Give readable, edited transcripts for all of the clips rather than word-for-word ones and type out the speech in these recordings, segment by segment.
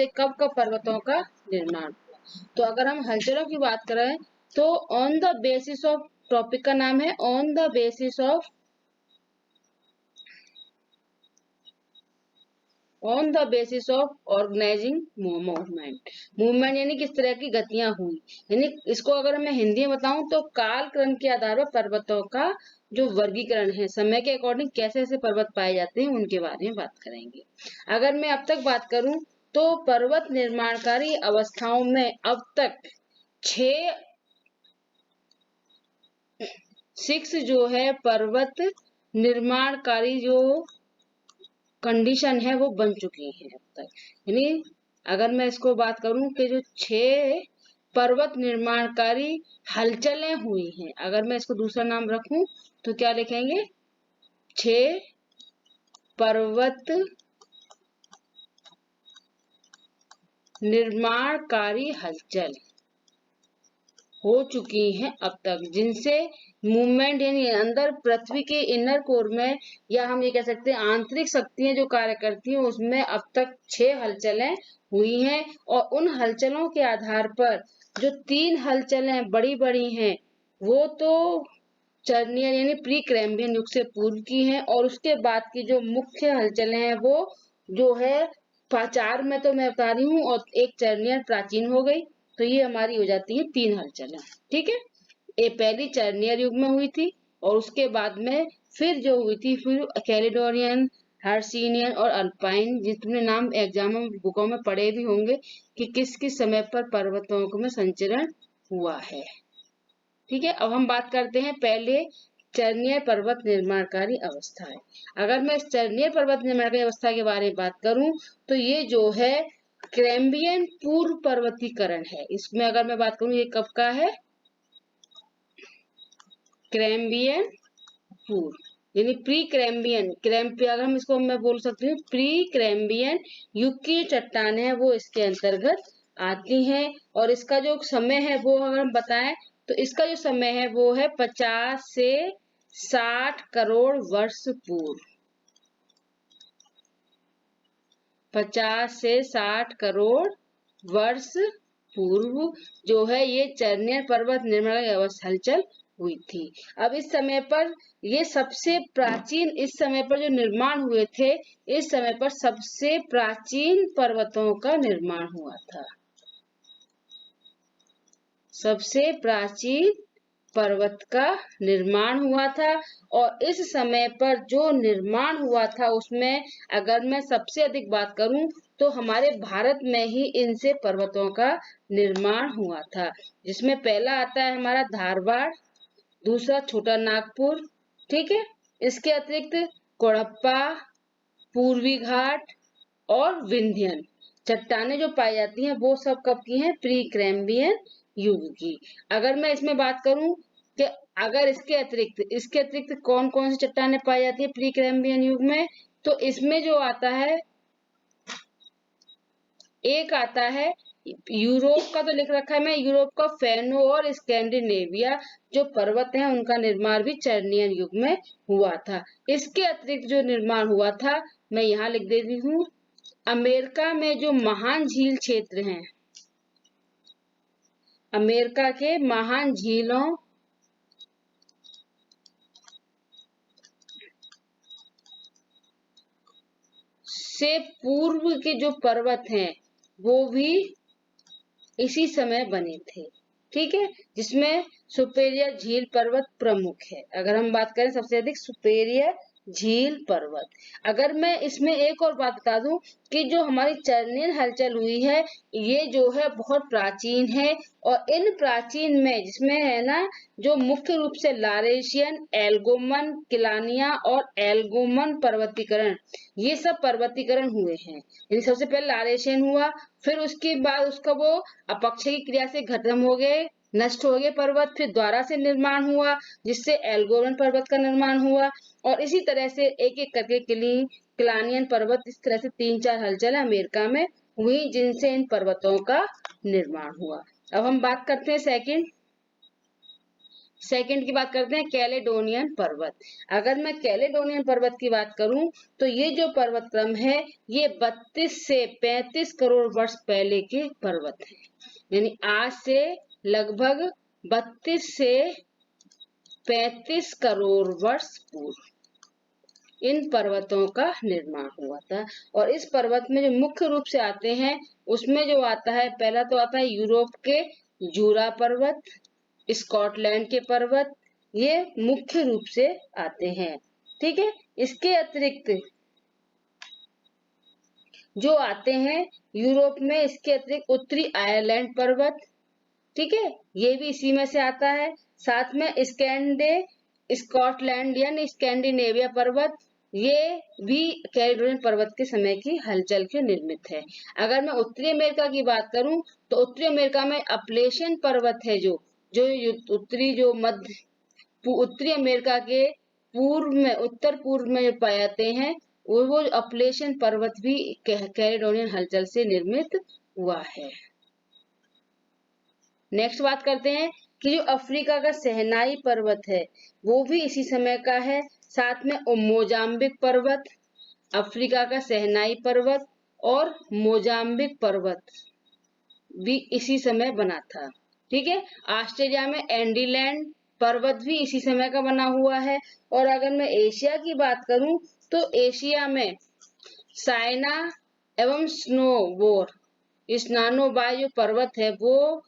जिससे कब कब पर्वतों का निर्माण हुआ। तो अगर हम हलचलों की बात करें तो on the basis of, topic का नाम है on the basis of, on the basis of organising movement. Movement यानी किस तरह की गतियां हुई, यानी इसको अगर मैं हिंदी में बताऊं तो कालक्रम के आधार पर पर्वतों का जो वर्गीकरण है, समय के अकॉर्डिंग कैसे ऐसे पर्वत पाए जाते हैं उनके बारे में बात करेंगे। अगर मैं अब तक बात करूं तो पर्वत निर्माणकारी अवस्थाओं में अब तक 6 जो है पर्वत निर्माणकारी जो कंडीशन है वो बन चुकी है अब तक। यानी अगर मैं इसको बात करूं कि जो 6 पर्वत निर्माणकारी हलचलें हुई हैं, अगर मैं इसको दूसरा नाम रखूं तो क्या लिखेंगे, 6 पर्वत निर्माणकारी हलचल हो चुकी हैं अब तक, जिनसे मूवमेंट यानी अंदर पृथ्वी के इनर कोर में, या हम ये कह सकते हैं आंतरिक शक्तियां जो कार्य करती हैं उसमें अब तक 6 हलचलें हुई हैं। और उन हलचलों के आधार पर जो 3 हलचलें बड़ी बड़ी हैं वो तो चर्नियर यानी प्री कैम्ब्रियन युग से पूर्व की हैं, और उसके बाद की जो मुख्य हलचलें हैं वो जो है 4 में तो मैं बता रही हूँ, और एक चर्नियर प्राचीन हो गई, तो ये हमारी हो जाती है 3 हलचलें। ठीक है, ये पहली चर्नियर युग में हुई थी, और उसके बाद में फिर जो हुई थी फिर कैलिडोनियन, हर्सिनियन और अल्पाइन, जितने नाम एग्जाम में बुकों में पढ़े भी होंगे कि किस किस समय पर पर्वतों में संचरण हुआ है। ठीक है, अब हम बात करते हैं पहले चर्नियर पर्वत निर्माणकारी अवस्था है। अगर मैं इस चर्नियर पर्वत निर्माणकारी अवस्था के बारे में बात करूं तो ये जो है कैम्ब्रियन पूर्व पर्वतीकरण है। इसमें अगर मैं बात करूं ये कब का है, कैम्ब्रियन पूर्व यानी प्री कैम्ब्रियन, अगर हम इसको मैं बोल सकती हूँ प्री कैम्ब्रियन युग की चट्टानें हैं वो इसके अंतर्गत आती हैं। और इसका जो समय है वो अगर हम बताएं तो इसका जो समय है वो है 50 से 60 करोड़ वर्ष पूर्व, 50 से 60 करोड़ वर्ष पूर्व जो है ये चर्नियर पर्वत निर्माण हलचल हुई थी। अब इस समय पर ये सबसे प्राचीन, इस समय पर जो निर्माण हुए थे, इस समय पर सबसे प्राचीन पर्वतों का निर्माण हुआ था, सबसे प्राचीन पर्वत का निर्माण हुआ था। और इस समय पर जो निर्माण हुआ था उसमें अगर मैं सबसे अधिक बात करूं तो हमारे भारत में ही इनसे पर्वतों का निर्माण हुआ था, जिसमें पहला आता है हमारा धारवाड़, दूसरा छोटा नागपुर। ठीक है, इसके अतिरिक्त कोडप्पा, पूर्वी घाट और विंध्यन चट्टानें जो पाई जाती हैं वो सब कब की हैं, प्री कैम्ब्रियन युग की। अगर मैं इसमें बात करूं कि अगर इसके अतिरिक्त कौन कौन सी चट्टानें पाई जाती है प्री कैम्ब्रियन युग में, तो इसमें जो आता है एक आता है यूरोप का, तो लिख रखा है मैं यूरोप का फेनो और स्कैंडिनेविया जो पर्वत हैं उनका निर्माण भी चर्नियन युग में हुआ था। इसके अतिरिक्त जो निर्माण हुआ था मैं यहाँ लिख देती हूँ, अमेरिका में जो महान झील क्षेत्र हैं, अमेरिका के महान झीलों से पूर्व के जो पर्वत हैं वो भी इसी समय बने थे। ठीक है, जिसमें सुपेरियर झील पर्वत प्रमुख है। अगर हम बात करें सबसे अधिक सुपेरियर झील पर्वत। अगर मैं इसमें एक और बात बता दूं कि जो हमारी चर्नियल हलचल हुई है ये जो है बहुत प्राचीन है, और इन प्राचीन में जिसमें है ना जो मुख्य रूप से लारेशियन, एल्गोमन, किलानिया और एल्गोमन पर्वतीकरण, ये सब पर्वतीकरण हुए हैं। सबसे पहले लारेशियन हुआ, फिर उसके बाद उसका वो अपक्षय की क्रिया से खत्म हो गए, नष्ट हो गए पर्वत, फिर दोबारा से निर्माण हुआ जिससे एल्गोमन पर्वत का निर्माण हुआ, और इसी तरह से एक एक करके किलानियन पर्वत, इस तरह से 3-4 हलचल अमेरिका में हुई जिनसे इन पर्वतों का निर्माण हुआ। अब हम बात करते हैं सेकंड सेकंड की बात करते हैं कैलेडोनियन पर्वत। अगर मैं कैलेडोनियन पर्वत की बात करूं तो ये जो पर्वत क्रम है ये 32 से 35 करोड़ वर्ष पहले के पर्वत हैं, यानी आज से लगभग 32 से 35 करोड़ वर्ष पूर्व इन पर्वतों का निर्माण हुआ था। और इस पर्वत में जो मुख्य रूप से आते हैं उसमें जो आता है, पहला तो आता है यूरोप के जूरा पर्वत, स्कॉटलैंड के पर्वत, ये मुख्य रूप से आते हैं। ठीक है, इसके अतिरिक्त जो आते हैं यूरोप में, इसके अतिरिक्त उत्तरी आयरलैंड पर्वत, ठीक है, ये भी इसी में से आता है। साथ में स्कॉटलैंड यानी स्कैंडिनेविया पर्वत, ये भी कैलेडोनियन पर्वत के समय की हलचल के निर्मित है। अगर मैं उत्तरी अमेरिका की बात करूं तो उत्तरी अमेरिका में अपलेशियन पर्वत है, जो उत्तरी अमेरिका के पूर्व में, उत्तर पूर्व में पाए जाते हैं, वो अपलेशियन पर्वत भी कैलेडोनियन हलचल से निर्मित हुआ है। नेक्स्ट बात करते हैं कि जो अफ्रीका का सहनाई पर्वत है वो भी इसी समय का है। साथ में मोजाम्बिक पर्वत, अफ्रीका का सहनाई पर्वत और मोजाम्बिक पर्वत भी इसी समय बना था। ठीक है, ऑस्ट्रेलिया में एंडीलैंड पर्वत भी इसी समय का बना हुआ है। और अगर मैं एशिया की बात करूं तो एशिया में साइना एवं स्नानोबाई जो पर्वत है वो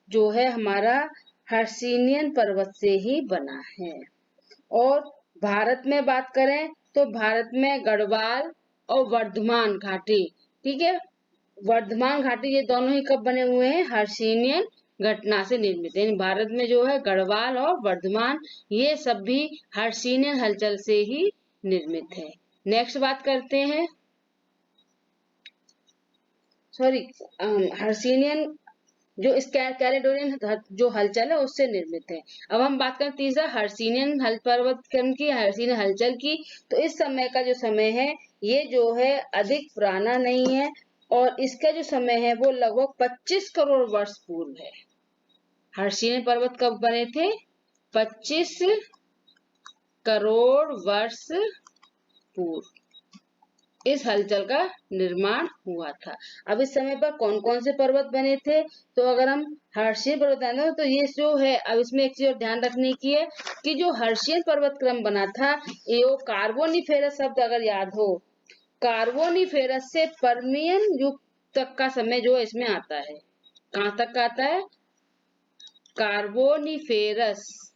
जो है हमारा हर्षिनियन पर्वत से ही बना है। और भारत में बात करें तो भारत में गढ़वाल और वर्धमान घाटी, ठीक है, वर्धमान घाटी ये दोनों ही कब बने हुए हैं, हर्षिनियन घटना से निर्मित है। भारत में जो है गढ़वाल और वर्धमान ये सब भी हर्षिनियन हलचल से ही निर्मित है। नेक्स्ट बात करते हैं, हर्षिनियन जो इस कैलेडोनियन जो हलचल है उससे निर्मित है। अब हम बात करें तीसरा हर्षिनियन पर्वत क्रम की, हर्षिनियन हलचल की, तो इस समय का जो समय है ये जो है अधिक पुराना नहीं है और इसका जो समय है वो लगभग 25 करोड़ वर्ष पूर्व है। हर्षिनियन पर्वत कब बने थे, 25 करोड़ वर्ष पूर्व इस हलचल का निर्माण हुआ था। अब इस समय पर कौन कौन से पर्वत बने थे, तो अगर हम हर्षियन पर्वत आना तो ये जो है, अब इसमें एक चीज ध्यान रखने की है कि जो हर्षियन पर्वत क्रम बना था ये कार्बोनिफेरस शब्द अगर याद हो, कार्बोनिफेरस से पर्मियन युग तक का समय जो इसमें आता है। कहाँ तक का आता है, कार्बोनिफेरस,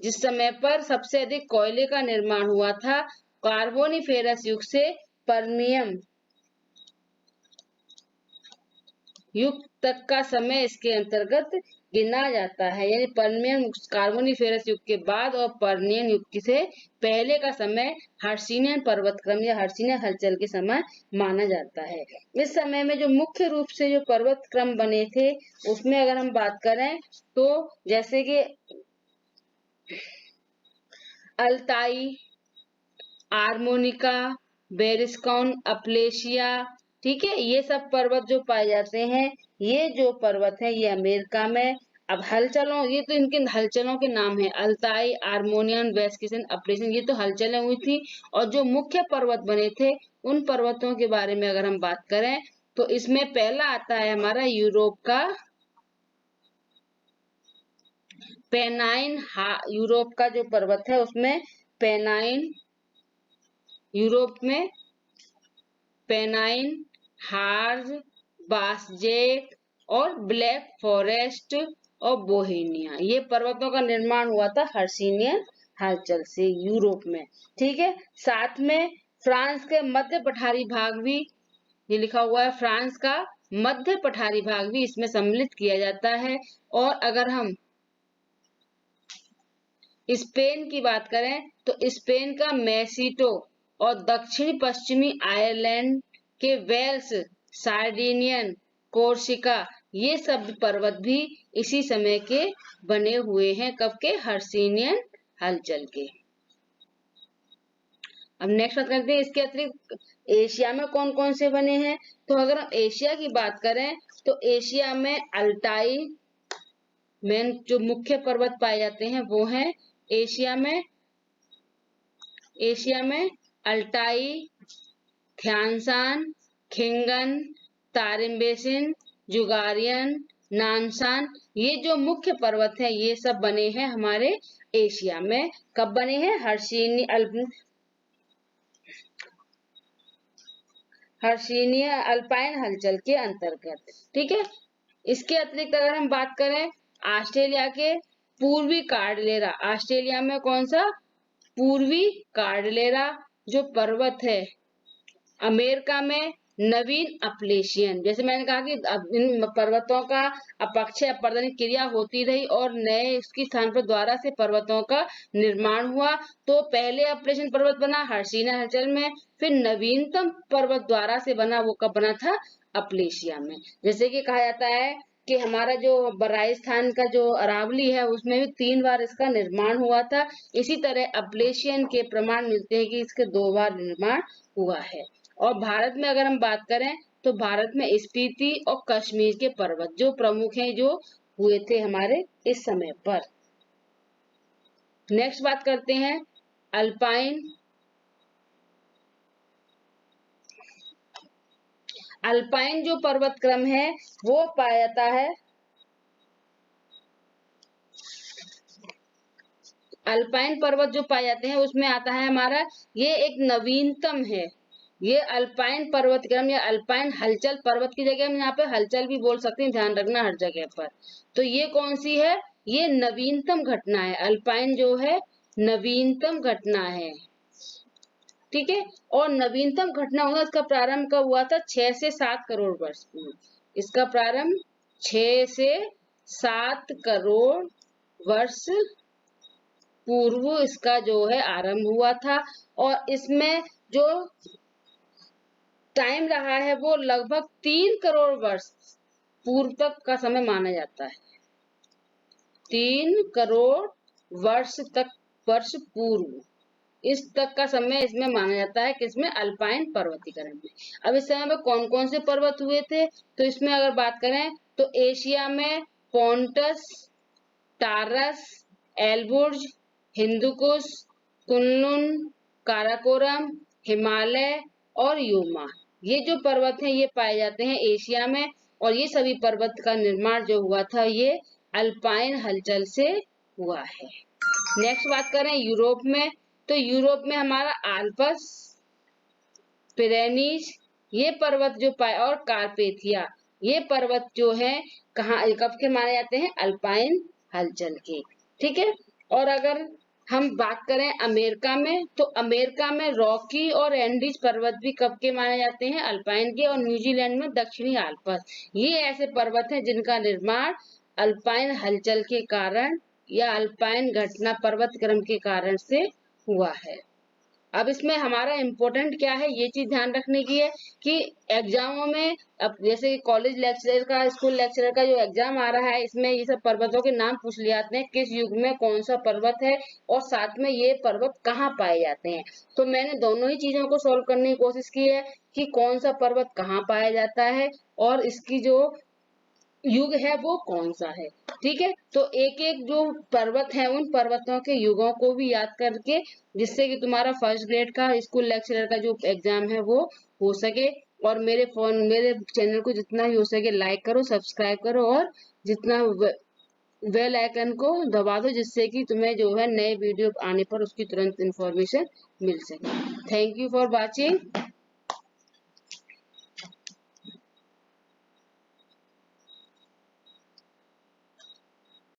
जिस समय पर सबसे अधिक कोयले का निर्माण हुआ था, कार्बोनिफेरस युग से पर्मियन युग तक का समय इसके अंतर्गत गिना जाता है। यानी पर्मियन कार्बोनिफेरस युग के बाद और पर्मियन युग से पहले का समय हर्षिनियन पर्वत क्रम या हर्षिनियन हलचल के समय माना जाता है। इस समय में जो मुख्य रूप से जो पर्वत क्रम बने थे उसमें अगर हम बात करें तो जैसे कि अल्ताई, आर्मोनिका, बेरिस्कॉन, अपलेशिया, ठीक है, ये सब पर्वत जो पाए जाते हैं, ये जो पर्वत है ये अमेरिका में। अब हलचलों, ये तो इनके हलचलों के नाम है, अल्ताई, आर्मोनियन, वेस्किसन, अपलेशियन, ये तो हलचलें हुई थी। और जो मुख्य पर्वत बने थे उन पर्वतों के बारे में अगर हम बात करें तो इसमें पहला आता है हमारा यूरोप का पेनाइन। यूरोप का जो पर्वत है उसमें पेनाइन, यूरोप में पेनाइन, हार्ज, बासजेट और ब्लैक फॉरेस्ट और बोहेमिया, ये पर्वतों का निर्माण हुआ था हर्षिनियन हलचल से यूरोप में। ठीक है, साथ में फ्रांस के मध्य पठारी भाग भी, ये लिखा हुआ है, फ्रांस का मध्य पठारी भाग भी इसमें सम्मिलित किया जाता है। और अगर हम स्पेन की बात करें तो स्पेन का मेसिटो और दक्षिणी पश्चिमी आयरलैंड के वेल्स, सार्डिनियन, कोर्सिका, ये सब पर्वत भी इसी समय के बने हुए हैं, कब के, हर्षिनियन हलचल के। अब नेक्स्ट बात करते हैं इसके अतिरिक्त एशिया में कौन कौन से बने हैं। तो अगर हम एशिया की बात करें तो एशिया में अल्ताई, मेन जो मुख्य पर्वत पाए जाते हैं वो हैं एशिया में अल्टाई, ध्यानशान, खिंगन, तारिम बेसिन, जुगारियन, नानसान। ये जो मुख्य पर्वत हैं ये सब बने हैं हमारे एशिया में। कब बने हैं? हर्षिनीय अल्पाइन हलचल के अंतर्गत। ठीक है। इसके अतिरिक्त अगर हम बात करें ऑस्ट्रेलिया के पूर्वी कार्डलेरा, ऑस्ट्रेलिया में कौन सा? पूर्वी कार्डलेरा जो पर्वत है। अमेरिका में नवीन अपलेशियन। जैसे मैंने कहा कि इन पर्वतों का अपक्षय अपरदन क्रिया होती रही और नए इसके स्थान पर द्वारा से पर्वतों का निर्माण हुआ। तो पहले अपलेशियन पर्वत बना हर्षिना हलचल में, फिर नवीनतम पर्वत द्वारा से बना, वो कब बना था? अपलेशिया में। जैसे कि कहा जाता है कि हमारा जो राजस्थान का जो अरावली है उसमें भी 3 बार इसका निर्माण हुआ था। इसी तरह अपलेशियन के प्रमाण मिलते हैं कि इसके 2 बार निर्माण हुआ है। और भारत में अगर हम बात करें तो भारत में स्पीति और कश्मीर के पर्वत जो प्रमुख हैं, जो हुए थे हमारे इस समय पर। नेक्स्ट बात करते हैं अल्पाइन। अल्पाइन जो पर्वत क्रम है वो पाया जाता है, अल्पाइन पर्वत जो पाए जाते हैं उसमें आता है हमारा, ये एक नवीनतम है। ये अल्पाइन पर्वत क्रम या अल्पाइन हलचल पर्वत की जगह हम यहाँ पे हलचल भी बोल सकते हैं, ध्यान रखना हर जगह पर। तो ये कौन सी है? ये नवीनतम घटना है। अल्पाइन जो है नवीनतम घटना है। ठीक है। और नवीनतम घटना हुआ, इसका प्रारंभ कब हुआ था? 6 से 7 करोड़ वर्ष पूर्व। इसका प्रारंभ 6 से 7 करोड़ वर्ष पूर्व इसका जो है आरंभ हुआ था। और इसमें जो टाइम रहा है वो लगभग 3 करोड़ वर्ष पूर्व तक का समय माना जाता है। 3 करोड़ वर्ष पूर्व इस तक का समय इसमें माना जाता है, किसमें? अल्पाइन पर्वतीकरण में। अब इस समय में कौन कौन से पर्वत हुए थे? तो इसमें अगर बात करें तो एशिया में Pontus, Taurus, Elburz, Hindu Kush, Kunlun, Karakoram, Himalaya और योमा, ये जो पर्वत हैं ये पाए जाते हैं एशिया में। और ये सभी पर्वत का निर्माण जो हुआ था ये अल्पाइन हलचल से हुआ है। नेक्स्ट बात करें यूरोप में, तो यूरोप में हमारा आल्प्स, पिरेनीज, ये पर्वत जो पाए, और कार्पेथिया, ये पर्वत जो है कहाँ, कब के माने जाते हैं? अल्पाइन हलचल के। ठीक है। और अगर हम बात करें अमेरिका में, तो अमेरिका में रॉकी और एंडीज पर्वत भी कब के माने जाते हैं? अल्पाइन के। और न्यूजीलैंड में दक्षिणी आल्प्स, ये ऐसे पर्वत हैं जिनका निर्माण अल्पाइन हलचल के कारण या अल्पाइन घटना पर्वत क्रम के कारण से हुआ है। अब इसमें हमारा इम्पोर्टेंट क्या है, ये चीज ध्यान रखने की है कि एग्जामों में, अब जैसे कॉलेज लेक्चरर का, स्कूल लेक्चरर का जो एग्जाम आ रहा है, इसमें ये सब पर्वतों के नाम पूछ लिए जाते हैं, किस युग में कौन सा पर्वत है और साथ में ये पर्वत कहाँ पाए जाते हैं। तो मैंने दोनों ही चीजों को सॉल्व करने की कोशिश की है कि कौन सा पर्वत कहाँ पाया जाता है और इसकी जो युग है वो कौन सा है। ठीक है। तो एक एक जो पर्वत है उन पर्वतों के युगों को भी याद करके, जिससे कि तुम्हारा फर्स्ट ग्रेड का स्कूल लेक्चरर का जो एग्जाम है वो हो सके। और मेरे चैनल को जितना भी हो सके लाइक करो, सब्सक्राइब करो और जितना बेल आइकन को दबा दो, जिससे कि तुम्हें जो है नए वीडियो आने पर उसकी तुरंत इंफॉर्मेशन मिल सके। Thank you for watching.